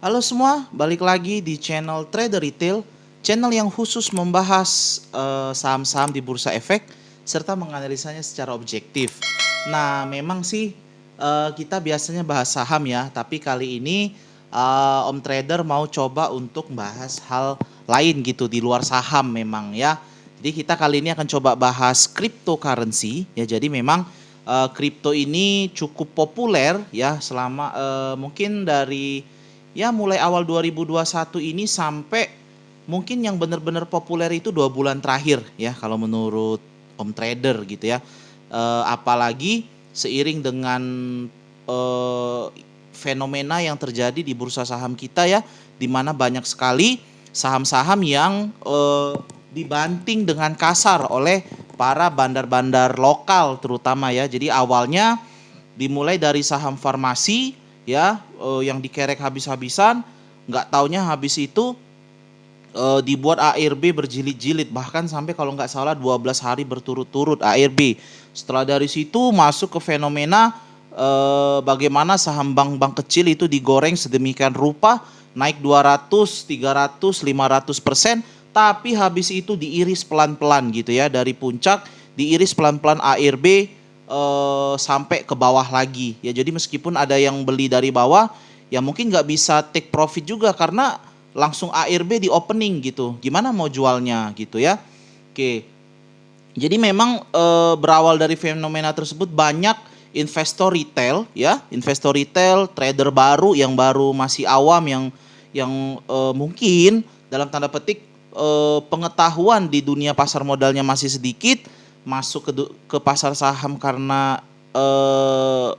Halo semua, balik lagi di channel Trader Retail, channel yang khusus membahas saham-saham di bursa efek serta menganalisanya secara objektif. Nah, memang sih kita biasanya bahas saham ya, tapi kali ini Om Trader mau coba untuk bahas hal lain gitu di luar saham memang ya. Jadi kita kali ini akan coba bahas cryptocurrency ya. Jadi memang kripto ini cukup populer ya selama mungkin dari ya mulai awal 2021 ini sampai mungkin yang benar-benar populer itu 2 bulan terakhir ya kalau menurut Om Trader gitu ya. Apalagi seiring dengan eh, fenomena yang terjadi di bursa saham kita ya, di mana banyak sekali saham-saham yang dibanting dengan kasar oleh para bandar-bandar lokal terutama ya. Jadi awalnya dimulai dari saham farmasi ya, yang dikerek habis-habisan, nggak taunya habis itu dibuat ARB berjilid-jilid, bahkan sampai kalau nggak salah 12 hari berturut-turut ARB. Setelah dari situ masuk ke fenomena bagaimana saham bank-bank kecil itu digoreng sedemikian rupa, naik 200, 300, 500%, tapi habis itu diiris pelan-pelan gitu ya, dari puncak diiris pelan-pelan ARB sampai ke bawah lagi ya. Jadi meskipun ada yang beli dari bawah ya mungkin nggak bisa take profit juga karena langsung ARB di opening gitu, gimana mau jualnya gitu ya. Oke, jadi memang berawal dari fenomena tersebut banyak investor retail ya, investor retail, trader baru yang baru masih awam, yang mungkin dalam tanda petik pengetahuan di dunia pasar modalnya masih sedikit, masuk ke pasar saham karena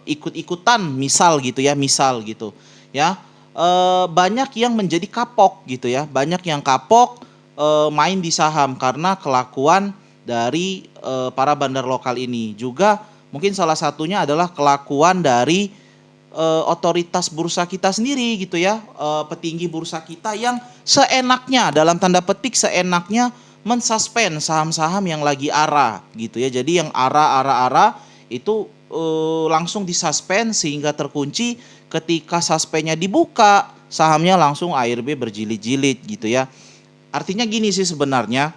ikut-ikutan, misal gitu ya, banyak yang menjadi kapok gitu ya, banyak yang kapok main di saham karena kelakuan dari para bandar lokal ini. Juga mungkin salah satunya adalah kelakuan dari otoritas bursa kita sendiri gitu ya, petinggi bursa kita yang seenaknya, dalam tanda petik seenaknya, mensuspend saham-saham yang lagi ARA gitu ya. Jadi yang ARA itu langsung disuspend sehingga terkunci. Ketika suspendnya dibuka, sahamnya langsung ARB berjilid-jilid gitu ya. Artinya gini sih sebenarnya,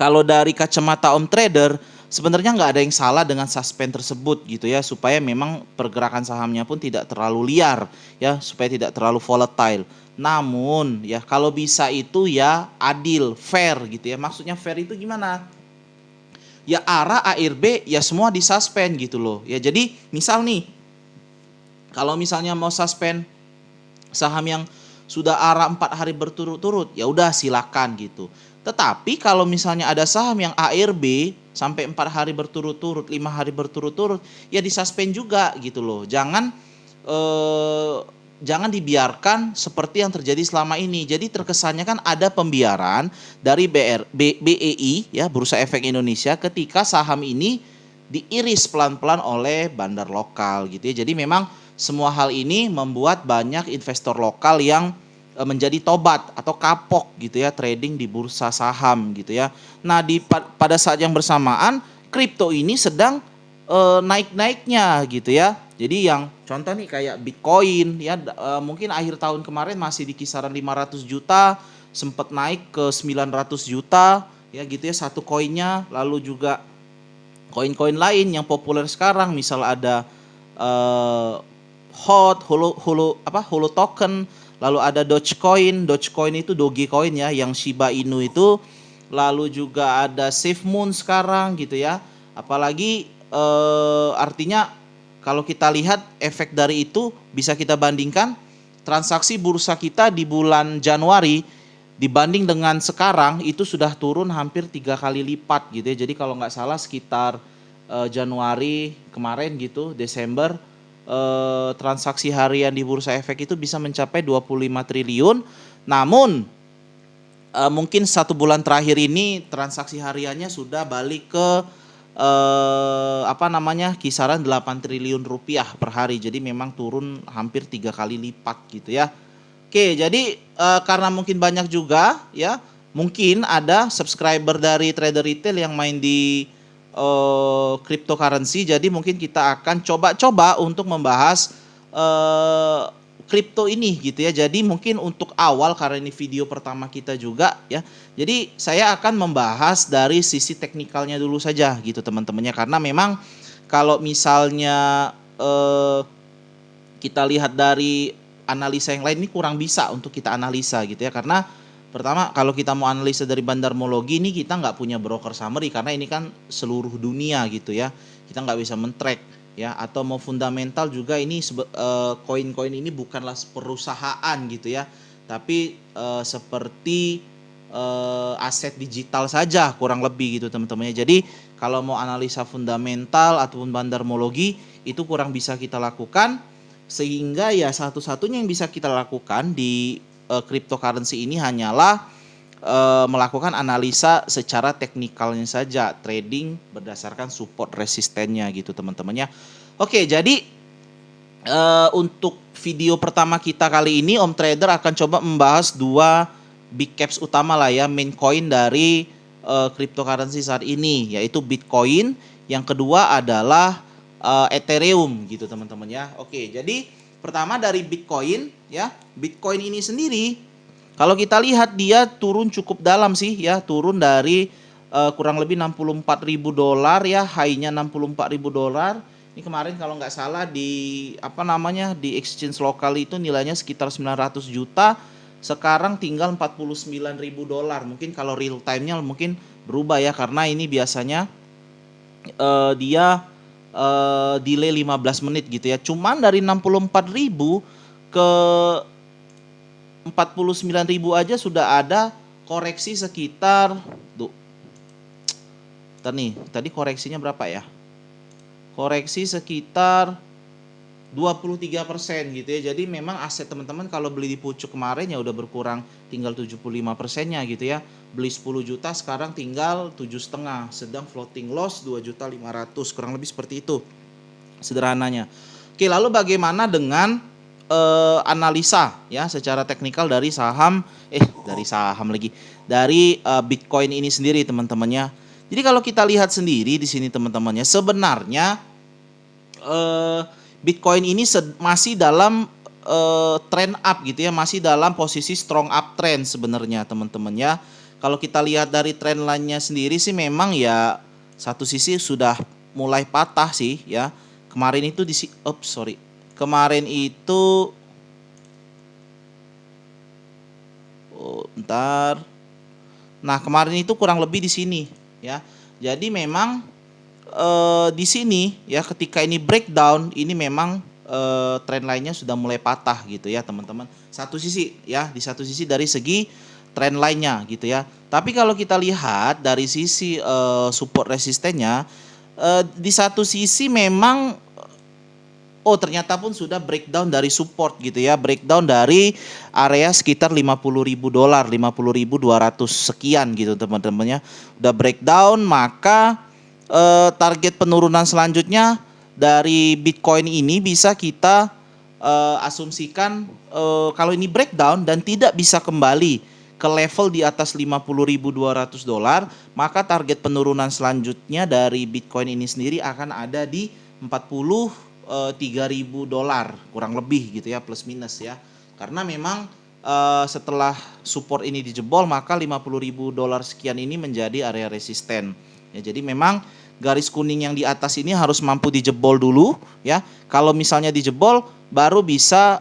kalau dari kacamata Om Trader, sebenarnya nggak ada yang salah dengan suspend tersebut gitu ya, supaya memang pergerakan sahamnya pun tidak terlalu liar ya, supaya tidak terlalu volatile. Namun ya kalau bisa itu ya adil, fair gitu ya. Maksudnya fair itu gimana? Ya ARA, ARB ya semua disuspend gitu loh. Ya jadi misal nih, kalau misalnya mau suspend saham yang sudah ARA 4 hari berturut-turut, ya udah silakan gitu. Tetapi kalau misalnya ada saham yang ARB sampai 4 hari berturut-turut, 5 hari berturut-turut, ya disuspend juga gitu loh. Eh, jangan dibiarkan seperti yang terjadi selama ini. Jadi terkesannya kan ada pembiaran dari BEI ya, Bursa Efek Indonesia, ketika saham ini diiris pelan-pelan oleh bandar lokal gitu ya. Jadi memang semua hal ini membuat banyak investor lokal yang menjadi tobat atau kapok gitu ya, trading di bursa saham gitu ya. Nah, pada saat yang bersamaan kripto ini sedang naik-naiknya gitu ya. Jadi yang contoh nih kayak Bitcoin ya, mungkin akhir tahun kemarin masih di kisaran 500 juta, sempat naik ke 900 juta ya gitu ya satu koinnya. Lalu juga koin-koin lain yang populer sekarang, misal ada Holo token, lalu ada Dogecoin itu Dogecoin ya, yang Shiba Inu itu, lalu juga ada SafeMoon sekarang gitu ya. Apalagi artinya kalau kita lihat efek dari itu bisa kita bandingkan transaksi bursa kita di bulan Januari dibanding dengan sekarang itu sudah turun hampir 3 kali lipat gitu ya. Jadi kalau nggak salah sekitar Januari kemarin gitu, Desember, transaksi harian di bursa efek itu bisa mencapai 25 triliun. Namun mungkin 1 bulan terakhir ini transaksi hariannya sudah balik ke kisaran 8 triliun rupiah per hari. Jadi memang turun hampir 3 kali lipat gitu ya. Oke, jadi karena mungkin banyak juga ya, mungkin ada subscriber dari Trader Retail yang main di cryptocurrency. Jadi mungkin kita akan coba-coba untuk membahas kripto ini gitu ya. Jadi mungkin untuk awal, karena ini video pertama kita juga ya. Jadi saya akan membahas dari sisi teknikalnya dulu saja gitu teman-temannya, karena memang kalau misalnya kita lihat dari analisa yang lain ini kurang bisa untuk kita analisa gitu ya. Karena pertama, kalau kita mau analisa dari Bandarmologi ini kita nggak punya broker summary, karena ini kan seluruh dunia gitu ya. Kita nggak bisa men-track ya. Atau mau fundamental juga, ini koin-koin ini bukanlah perusahaan gitu ya, tapi seperti aset digital saja kurang lebih gitu teman-temannya. Jadi kalau mau analisa fundamental ataupun Bandarmologi itu kurang bisa kita lakukan, sehingga ya satu-satunya yang bisa kita lakukan di cryptocurrency ini hanyalah melakukan analisa secara teknikalnya saja, trading berdasarkan support resistennya gitu teman-temannya. Oke, jadi untuk video pertama kita kali ini Om Trader akan coba membahas dua big caps utama lah ya, main coin dari cryptocurrency saat ini, yaitu Bitcoin, yang kedua adalah Ethereum gitu teman-teman ya. Oke, jadi pertama dari Bitcoin ya. Bitcoin ini sendiri kalau kita lihat dia turun cukup dalam sih ya, turun dari kurang lebih $64.000 ya, high-nya $64.000. Ini kemarin kalau nggak salah di di exchange lokal itu nilainya sekitar 900 juta. Sekarang tinggal $49.000. Mungkin kalau real time-nya mungkin berubah ya, karena ini biasanya dia delay 15 menit gitu ya. Cuman dari 64.000 ke 49.000 aja sudah ada koreksi sekitar tadi koreksinya berapa ya? Koreksi sekitar 23% gitu ya. Jadi memang aset teman-teman kalau beli di pucuk kemarin ya udah berkurang tinggal 75%-nya gitu ya. Beli 10 juta sekarang tinggal 7,5, sedang floating loss 2.500.000, kurang lebih seperti itu sederhananya. Oke, lalu bagaimana dengan analisa ya secara teknikal dari Bitcoin ini sendiri teman-temannya. Jadi kalau kita lihat sendiri di sini teman-temannya, sebenarnya Bitcoin ini masih dalam trend up gitu ya, masih dalam posisi strong uptrend sebenarnya teman-teman ya. Kalau kita lihat dari trend line-nya sendiri sih memang ya satu sisi sudah mulai patah sih ya. Kemarin itu Kemarin itu Nah, kemarin itu kurang lebih di sini ya. Jadi memang di sini ya, ketika ini breakdown ini memang trend lainnya sudah mulai patah gitu ya teman-teman. Satu sisi ya, di satu sisi dari segi trend lainnya gitu ya. Tapi kalau kita lihat dari sisi support resistennya, di satu sisi memang ternyata pun sudah breakdown dari support gitu ya, breakdown dari area sekitar $50.000, 50.200 sekian gitu teman-temannya. Udah breakdown, maka target penurunan selanjutnya dari Bitcoin ini bisa kita asumsikan kalau ini breakdown dan tidak bisa kembali ke level di atas $50.200, maka target penurunan selanjutnya dari Bitcoin ini sendiri akan ada di $43.000 kurang lebih gitu ya, plus minus ya. Karena memang setelah support ini dijebol, maka $50.000 sekian ini menjadi area resisten. Ya, jadi memang garis kuning yang di atas ini harus mampu dijebol dulu ya. Kalau misalnya dijebol, baru bisa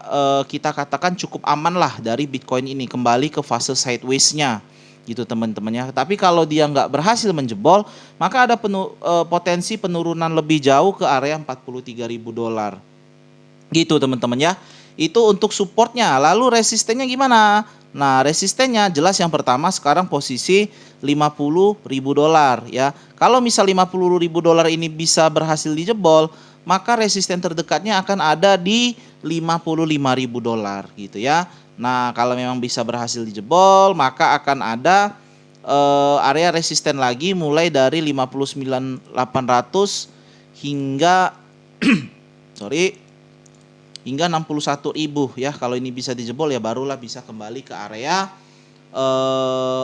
kita katakan cukup aman lah dari Bitcoin ini kembali ke fase sideways-nya gitu teman-temannya. Tapi kalau dia nggak berhasil menjebol, maka ada potensi penurunan lebih jauh ke area $43.000 gitu teman-teman ya. Itu untuk supportnya. Lalu resistennya gimana? Nah, resistennya jelas yang pertama sekarang posisi $50.000 ya. Kalau misal $50.000 ini bisa berhasil dijebol, maka resisten terdekatnya akan ada di $55.000 gitu ya. Nah, kalau memang bisa berhasil dijebol, maka akan ada area resisten lagi mulai dari 59.800 hingga hingga 61.000 ya. Kalau ini bisa dijebol ya barulah bisa kembali ke area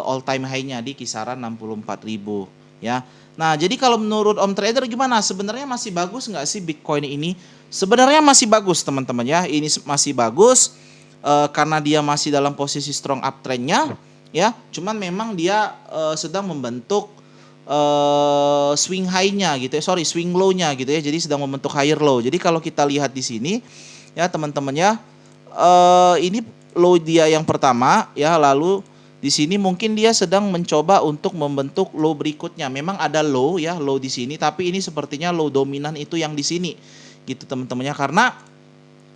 all time high-nya di kisaran 64.000 ya. Nah, jadi kalau menurut Om Trader gimana? Sebenarnya masih bagus nggak sih Bitcoin ini? Sebenarnya masih bagus teman-teman ya. Ini masih bagus karena dia masih dalam posisi strong uptrendnya ya. Cuman memang dia sedang membentuk swing high-nya gitu ya. Sorry, swing low-nya gitu ya. Jadi sedang membentuk higher low. Jadi kalau kita lihat di sini ya teman-teman ya, ini low dia yang pertama ya, lalu di sini mungkin dia sedang mencoba untuk membentuk low berikutnya. Memang ada low ya, low di sini, tapi ini sepertinya low dominan itu yang di sini. Gitu teman-temannya. Karena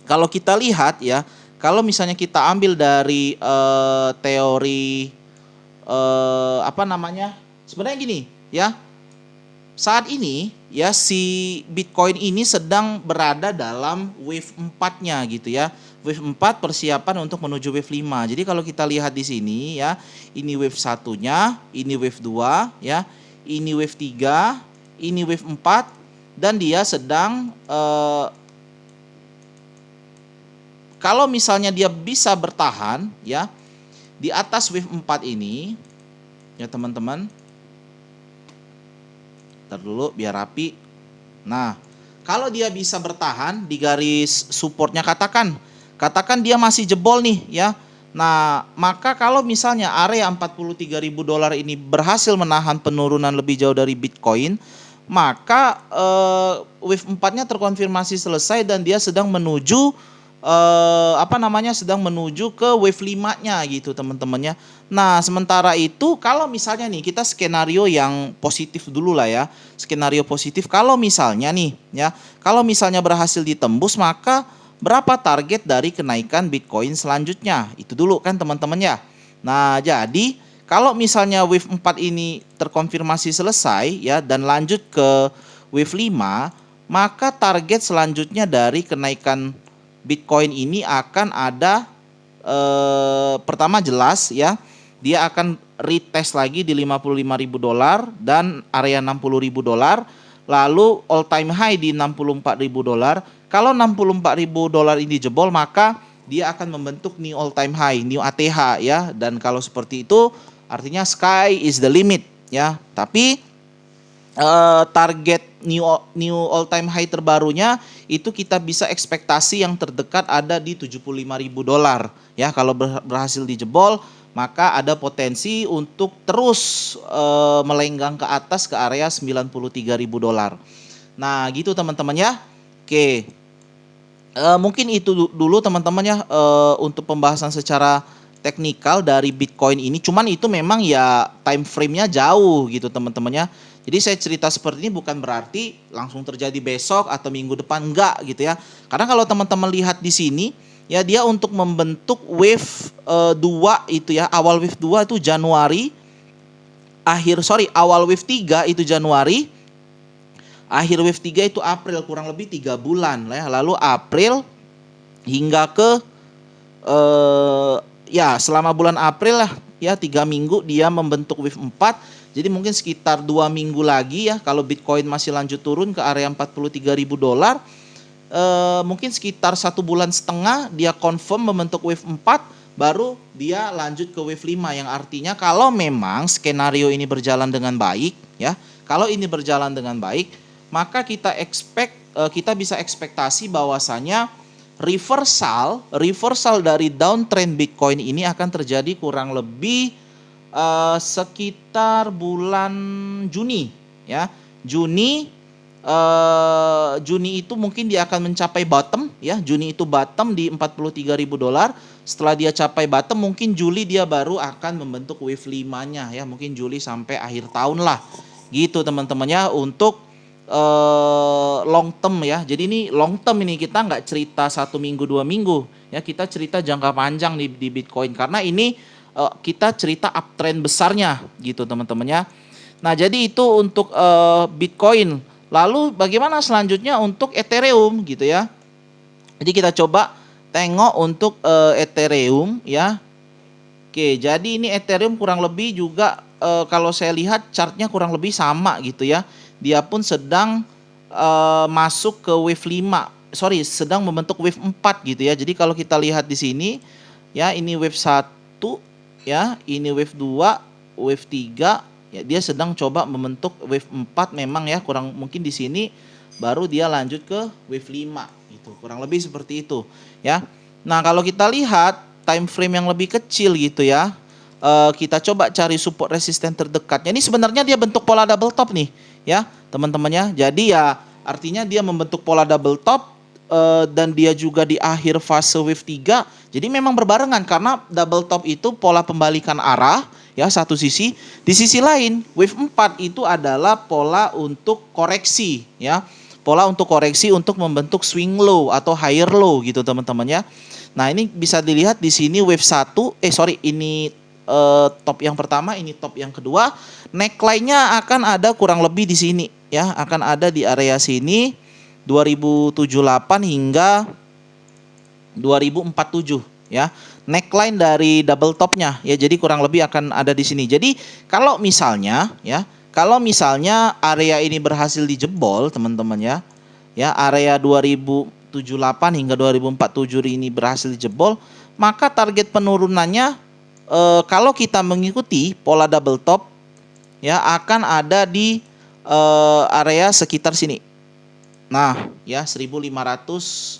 kalau kita lihat ya, kalau misalnya kita ambil dari teori apa namanya? Sebenarnya gini ya. Saat ini ya si Bitcoin ini sedang berada dalam wave 4-nya gitu ya. Wave 4 persiapan untuk menuju wave 5. Jadi kalau kita lihat di sini ya, ini wave 1-nya, ini wave 2 ya, ini wave 3, ini wave 4 dan dia sedang kalau misalnya dia bisa bertahan ya di atas wave 4 ini ya teman-teman. Ntar dulu biar rapi. Nah, kalau dia bisa bertahan di garis supportnya, katakan dia masih jebol nih ya. Nah, maka kalau misalnya area $43.000 ini berhasil menahan penurunan lebih jauh dari Bitcoin, maka wave 4-nya terkonfirmasi selesai dan dia sedang menuju sedang menuju ke wave 5-nya gitu teman-temannya. Nah, sementara itu kalau misalnya nih kita skenario yang positif dulu lah ya. Skenario positif kalau misalnya nih ya, kalau misalnya berhasil ditembus, maka berapa target dari kenaikan Bitcoin selanjutnya? Itu dulu kan teman-teman ya. Nah, jadi kalau misalnya wave 4 ini terkonfirmasi selesai ya dan lanjut ke wave 5, maka target selanjutnya dari kenaikan Bitcoin ini akan ada pertama jelas ya, dia akan retest lagi di $55.000 dan area $60.000, lalu all time high di $64.000. Kalau $64.000 ini jebol, maka dia akan membentuk new all time high, new ATH ya. Dan kalau seperti itu artinya sky is the limit ya. Tapi target new all time high terbarunya itu kita bisa ekspektasi yang terdekat ada di $75.000 ya. Kalau berhasil dijebol, maka ada potensi untuk terus melenggang ke atas ke area $93.000. Nah, gitu teman-teman ya. Oke. Mungkin itu dulu teman-teman ya untuk pembahasan secara teknikal dari Bitcoin ini. Cuman itu memang ya time frame-nya jauh gitu teman-teman ya. Jadi saya cerita seperti ini bukan berarti langsung terjadi besok atau minggu depan, enggak gitu ya. Karena kalau teman-teman lihat di sini ya, dia untuk membentuk wave 2 itu ya, awal wave 2 itu Januari, awal wave 3 itu Januari, akhir wave 3 itu April, kurang lebih 3 bulan lah ya. Lalu April hingga ke ya selama bulan April lah ya, 3 minggu dia membentuk wave 4. Jadi mungkin sekitar 2 minggu lagi ya, kalau Bitcoin masih lanjut turun ke area $43.000, mungkin sekitar 1,5 bulan dia confirm membentuk wave 4, baru dia lanjut ke wave 5, yang artinya kalau memang skenario ini berjalan dengan baik ya, kalau ini berjalan dengan baik, maka kita bisa ekspektasi bahwasanya reversal dari downtrend Bitcoin ini akan terjadi kurang lebih sekitar bulan Juni ya. Juni itu mungkin dia akan mencapai bottom ya. Juni itu bottom di $43.000. Setelah dia capai bottom, mungkin Juli dia baru akan membentuk wave 5-nya ya. Mungkin Juli sampai akhir tahun lah. Gitu teman-teman ya, untuk long term ya. Jadi ini long term, ini kita nggak cerita 1 minggu 2 minggu ya, kita cerita jangka panjang di Bitcoin, karena ini kita cerita uptrend besarnya gitu teman-teman ya. Nah, jadi itu untuk Bitcoin. Lalu bagaimana selanjutnya untuk Ethereum gitu ya. Jadi kita coba tengok untuk Ethereum ya. Oke, jadi ini Ethereum kurang lebih juga kalau saya lihat chartnya kurang lebih sama gitu ya. Dia pun sedang masuk ke wave 5. Sedang membentuk wave 4 gitu ya. Jadi kalau kita lihat di sini ya, ini wave 1 ya, ini wave 2, wave 3, Ya, dia sedang coba membentuk wave 4 memang ya, kurang mungkin di sini baru dia lanjut ke wave 5 gitu. Kurang lebih seperti itu ya. Nah, kalau kita lihat time frame yang lebih kecil gitu ya. Kita coba cari support resisten terdekatnya. Ini sebenarnya dia bentuk pola double top nih ya, teman-temannya. Jadi ya artinya dia membentuk pola double top dan dia juga di akhir fase wave 3. Jadi memang berbarengan karena double top itu pola pembalikan arah ya satu sisi. Di sisi lain wave 4 itu adalah pola untuk koreksi ya. Pola untuk koreksi untuk membentuk swing low atau higher low gitu teman-teman ya. Nah, ini bisa dilihat di sini wave 1 ini top yang pertama, ini top yang kedua. Neckline-nya akan ada kurang lebih di sini ya, akan ada di area sini 2078 hingga 2047 ya. Neckline dari double topnya ya, jadi kurang lebih akan ada di sini. Jadi kalau misalnya area ini berhasil dijebol teman-teman ya. Ya, area 2078 hingga 2047 ini berhasil dijebol, maka target penurunannya kalau kita mengikuti pola double top ya akan ada di area sekitar sini. Nah, ya 1500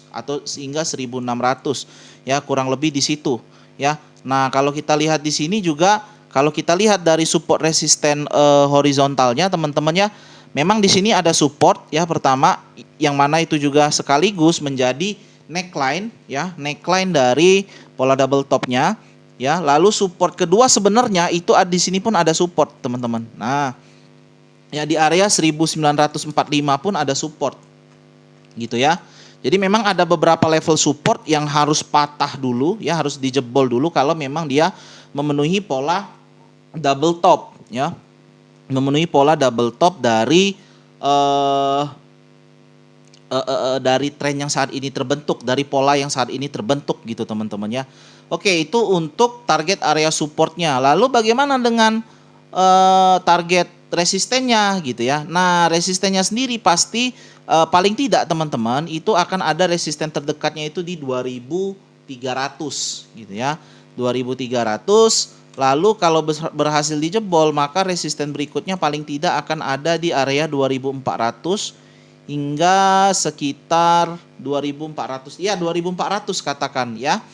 atau hingga 1600 ya, kurang lebih di situ ya. Nah, kalau kita lihat di sini juga, kalau kita lihat dari support resisten horizontalnya teman-teman ya, memang di sini ada support ya pertama, yang mana itu juga sekaligus menjadi neckline ya, neckline dari pola double topnya ya. Lalu support kedua sebenarnya itu di sini pun ada support teman-teman. Nah, ya di area 1945 pun ada support gitu ya. Jadi memang ada beberapa level support yang harus patah dulu ya, harus dijebol dulu kalau memang dia memenuhi pola double top ya. Memenuhi pola double top dari dari tren yang saat ini terbentuk, dari pola yang saat ini terbentuk gitu teman-teman ya. Oke, itu untuk target area supportnya. Lalu bagaimana dengan target resistennya gitu ya. Nah, resistennya sendiri pasti paling tidak teman-teman itu akan ada resisten terdekatnya itu di 2300 gitu ya. 2300. Lalu kalau berhasil dijebol, maka resisten berikutnya paling tidak akan ada di area 2400 hingga sekitar 2400. Ya, 2400 katakan ya.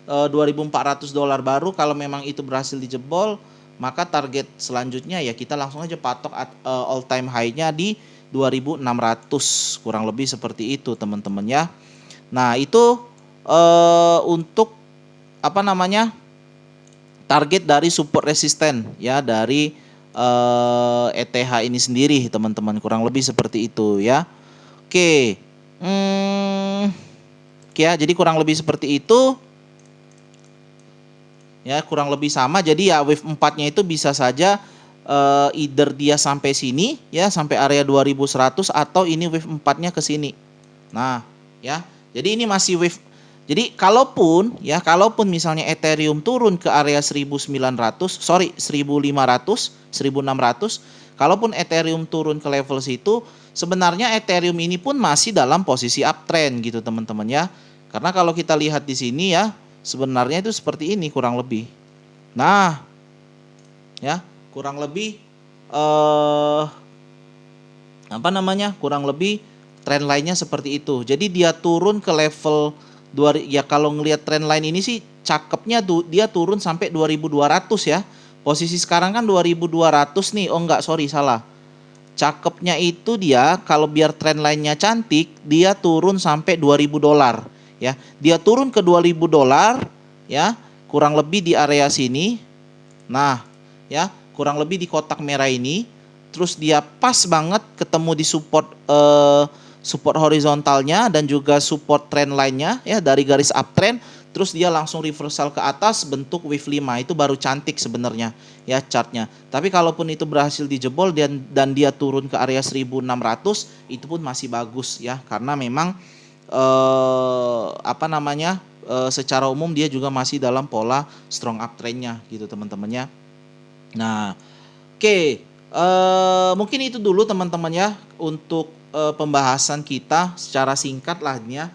$2.400 baru kalau memang itu berhasil dijebol, maka target selanjutnya ya kita langsung aja patok all time high-nya di 2600, kurang lebih seperti itu teman-teman ya. Nah, itu untuk target dari support resisten ya dari ETH ini sendiri teman-teman, kurang lebih seperti itu ya. Oke. Ya, jadi kurang lebih seperti itu. Ya, kurang lebih sama. Jadi ya wave 4-nya itu bisa saja either dia sampai sini ya, sampai area 2100, atau ini wave 4-nya ke sini. Nah, ya. Jadi ini masih wave. Jadi kalaupun misalnya Ethereum turun ke area 1500, 1600, kalaupun Ethereum turun ke level situ, sebenarnya Ethereum ini pun masih dalam posisi uptrend gitu teman-teman ya. Karena kalau kita lihat di sini ya, sebenarnya itu seperti ini kurang lebih. Nah, ya, kurang lebih kurang lebih trend line-nya seperti itu. Jadi dia turun ke level ya, kalau ngelihat trend line ini sih cakepnya tuh dia turun sampai 2200 ya. Posisi sekarang kan 2200 nih. Oh enggak, sorry, salah. Cakepnya itu dia kalau biar trend line-nya cantik, dia turun sampai $2000 ya. Dia turun ke $2000 ya, kurang lebih di area sini. Nah, ya, kurang lebih di kotak merah ini. Terus dia pas banget ketemu di support horizontalnya dan juga support trend line-nya ya dari garis uptrend. Terus dia langsung reversal ke atas bentuk wave 5. Itu baru cantik sebenarnya ya chartnya. Tapi kalaupun itu berhasil dijebol dan dia turun ke area 1600, itu pun masih bagus ya, karena memang secara umum dia juga masih dalam pola strong uptrend-nya gitu teman-teman ya. Nah, oke, mungkin itu dulu teman-teman ya untuk pembahasan kita secara singkat lah ya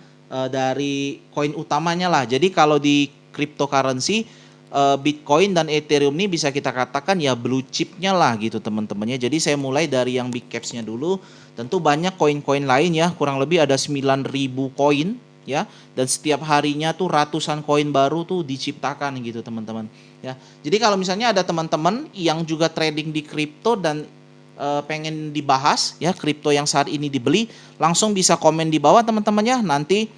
dari koin utamanya lah. Jadi kalau di cryptocurrency Bitcoin dan Ethereum ini bisa kita katakan ya blue chipnya lah gitu teman-temannya. Jadi saya mulai dari yang big capsnya dulu. Tentu banyak koin-koin lain ya, kurang lebih ada 9.000 koin ya, dan setiap harinya tuh ratusan koin baru tuh diciptakan gitu teman-teman ya. Jadi kalau misalnya ada teman-teman yang juga trading di kripto dan pengen dibahas ya kripto yang saat ini dibeli, langsung bisa komen di bawah teman-teman ya. Nanti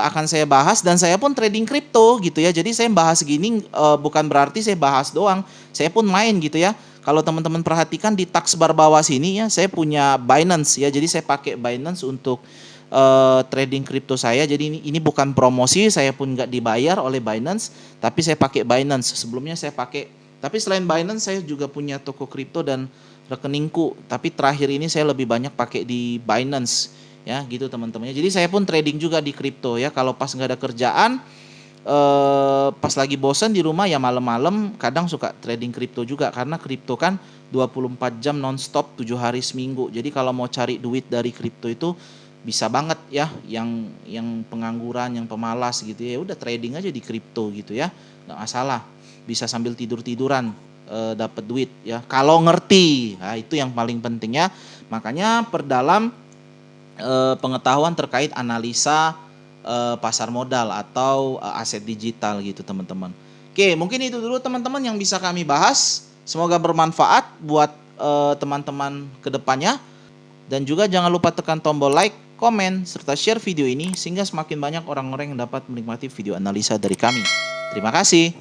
akan saya bahas, dan saya pun trading kripto gitu ya. Jadi saya bahas gini bukan berarti saya bahas doang, saya pun main gitu ya. Kalau teman-teman perhatikan di taskbar bawah sini ya, saya punya Binance ya. Jadi saya pakai Binance untuk trading kripto saya. Jadi ini bukan promosi, saya pun nggak dibayar oleh Binance, tapi saya pakai Binance. Sebelumnya saya pakai, tapi selain Binance saya juga punya toko kripto dan rekeningku. Tapi terakhir ini saya lebih banyak pakai di Binance ya gitu teman-temannya. Jadi saya pun trading juga di kripto ya. Kalau pas nggak ada kerjaan, pas lagi bosan di rumah ya malam-malam kadang suka trading kripto juga, karena kripto kan 24 jam nonstop 7 hari seminggu. Jadi kalau mau cari duit dari kripto itu bisa banget ya, yang pengangguran, yang pemalas gitu ya, udah trading aja di kripto gitu ya, nggak masalah, bisa sambil tiduran dapat duit ya kalau ngerti. Nah, itu yang paling penting ya. Makanya perdalam pengetahuan terkait analisa pasar modal atau aset digital gitu teman-teman. Oke, mungkin itu dulu teman-teman yang bisa kami bahas. Semoga bermanfaat buat teman-teman kedepannya. Dan juga jangan lupa tekan tombol like, komen, serta share video ini sehingga semakin banyak orang-orang yang dapat menikmati video analisa dari kami. Terima kasih.